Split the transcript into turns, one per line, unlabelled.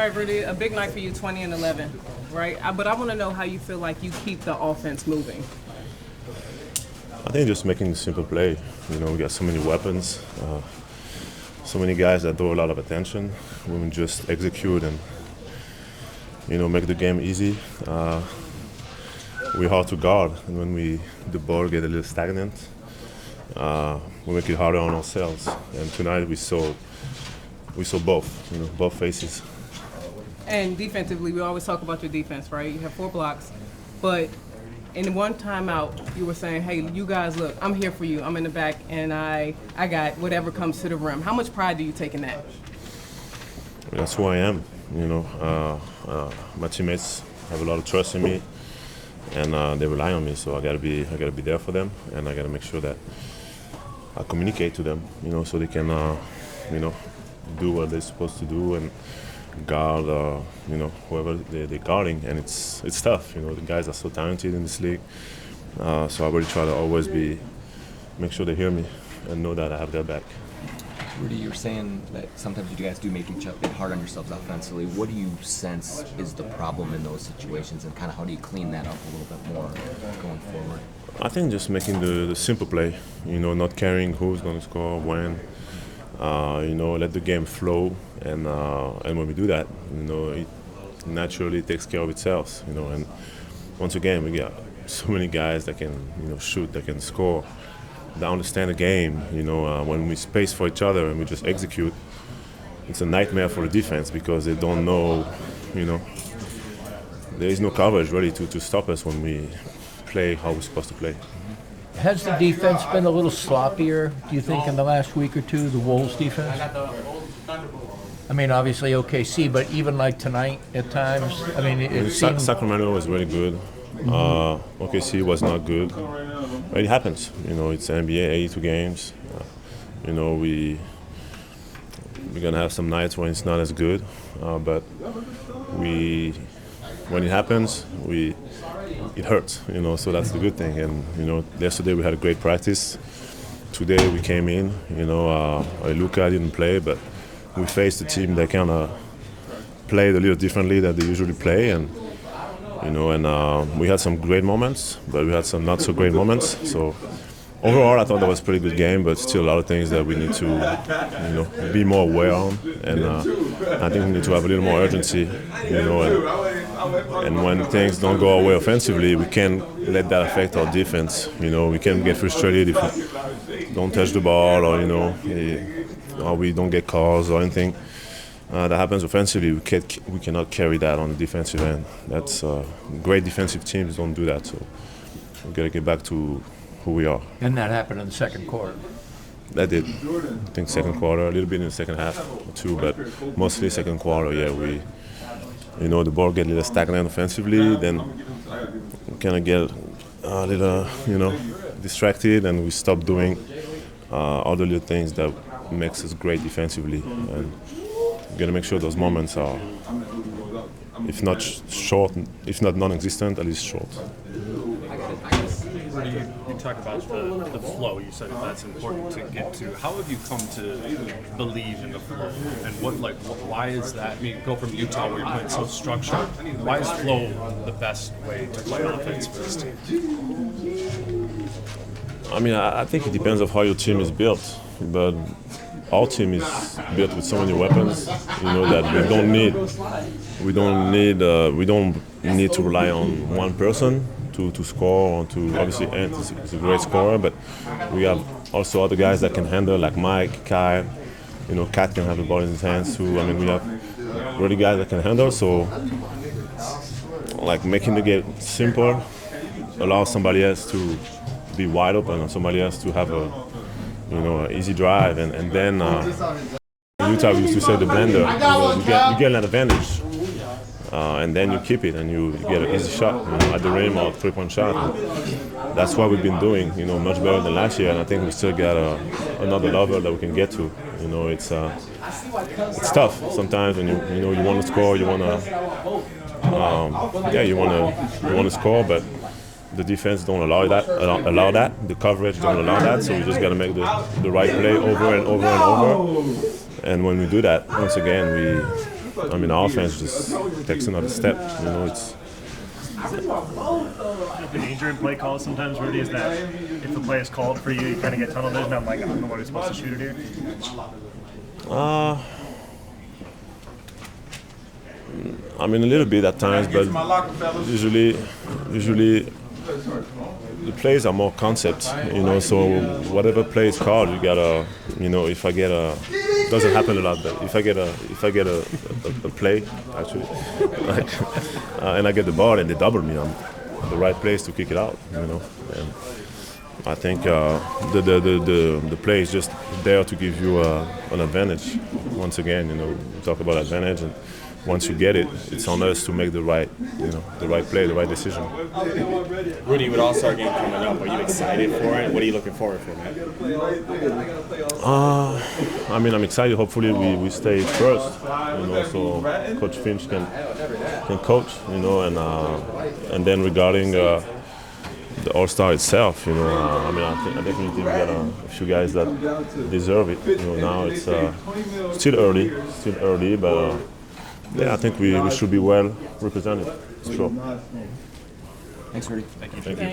All right, Rudy, a big night for you, 20 and 11, right? But I want to know how you feel like you keep the offense moving.
I think just making the simple play. We got so many weapons, so many guys that draw a lot of attention. We can just execute and make the game easy. We're hard to guard, and when the ball get a little stagnant, we make it harder on ourselves. And tonight we saw both, both faces.
And defensively, we always talk about your defense, right? You have 4 blocks, but in one timeout, you were saying, "Hey, you guys, look, I'm here for you. I'm in the back, and I got whatever comes to the rim." How much pride do you take in that?
That's who I am. My teammates have a lot of trust in me, and they rely on me. So I gotta be there for them, and I gotta make sure that I communicate to them, so they can, do what they're supposed to do and guard, whoever they're guarding. And it's tough. The guys are so talented in this league. So I really try to always make sure they hear me and know that I have their back.
Rudy, you're saying that sometimes you guys do make each other hard on yourselves offensively. What do you sense is the problem in those situations, and kind of how do you clean that up a little bit more going forward?
I think just making the simple play, not caring who's going to score, when, let the game flow, and when we do that, it naturally takes care of itself, and once again, we got so many guys that can, shoot, that can score, that understand the game, when we space for each other and we just execute, it's a nightmare for the defense because they don't know, there is no coverage really to stop us when we play how we're supposed to play.
Has the defense been a little sloppier, do you think, in the last week or two, the Wolves defense? I mean, obviously OKC, but even like tonight at times, I mean, it seemed...
Sacramento was really good. OKC was not good. But it happens, it's NBA, 82 games. We're gonna have some nights when it's not as good, but when it happens, it hurts, so that's the good thing. And yesterday we had a great practice. Today we came in, Luka didn't play, but we faced a team that kind of played a little differently than they usually play, and we had some great moments, but we had some not so great moments. So overall, I thought that was a pretty good game, but still a lot of things that we need to, be more aware on. And I think we need to have a little more urgency, and when things don't go our way offensively, we can't let that affect our defense. We can't get frustrated if we don't touch the ball or we don't get calls or anything. That happens offensively. We cannot carry that on the defensive end. That's great defensive teams don't do that. So we got to get back to who we are.
And that happened in the second quarter.
That did. I think second quarter, a little bit in the second half too, but mostly second quarter. Yeah, the ball get a little stagnant offensively, then we kind of get a little, distracted, and we stop doing all the little things that makes us great defensively. And we got to make sure those moments are, if not short, if not non-existent, at least short.
Rudy, you talk about the flow. You said that's important to get to. How have you come to believe in the flow? And why is that? I mean, go from Utah where you're playing so structured. Why is flow the best way to play offense for this team?
I mean, I think it depends on how your team is built, but our team is built with so many weapons, that we don't need to rely on one person to score or to, obviously Ant is a great scorer, but we have also other guys that can handle, like Mike, Kyle, Kat can have the ball in his hands too. I mean, we have really guys that can handle, so like making the game simple allows somebody else to be wide open and somebody else to have an easy drive, and then in Utah we used to say the blender, you get an advantage. And then you keep it and you get an easy shot at the rim or 3-point shot. And that's what we've been doing, much better than last year. And I think we still got another level that we can get to. It's tough sometimes when you want to score, you want to score, but the defense don't allow that. The coverage don't allow that. So we just got to make the right play over and over and over. And when we do that, once again, I mean, our offense just takes another step. You know, it's.
The danger in play calls sometimes, Rudy, is that if the play is called for you, you kind of get tunnel vision. I'm like, I'm the one who's supposed to shoot it here.
I mean, a little bit at times, but usually the plays are more concepts, you know. So whatever play is called, you gotta, you know, if I get a, doesn't happen a lot, but if I get a play actually, like, and I get the ball and they double me, I'm the right place to kick it out, you know. And I think the play is just there to give you an advantage. Once again, you know, we talk about advantage, and once you get it, it's on us to make the right play, the right decision.
Rudy, with All-Star game coming up, are you excited for it? What are you looking forward for, man?
I mean, I'm excited. Hopefully, we stay first. You know, so Coach Finch can coach. You know, and then regarding the All-Star itself, you know, I mean, I definitely think we got a few guys that deserve it. You know, now it's still early, but. Yeah, I think we should be well represented. Sure.
Thanks, Rudy.
Thank you.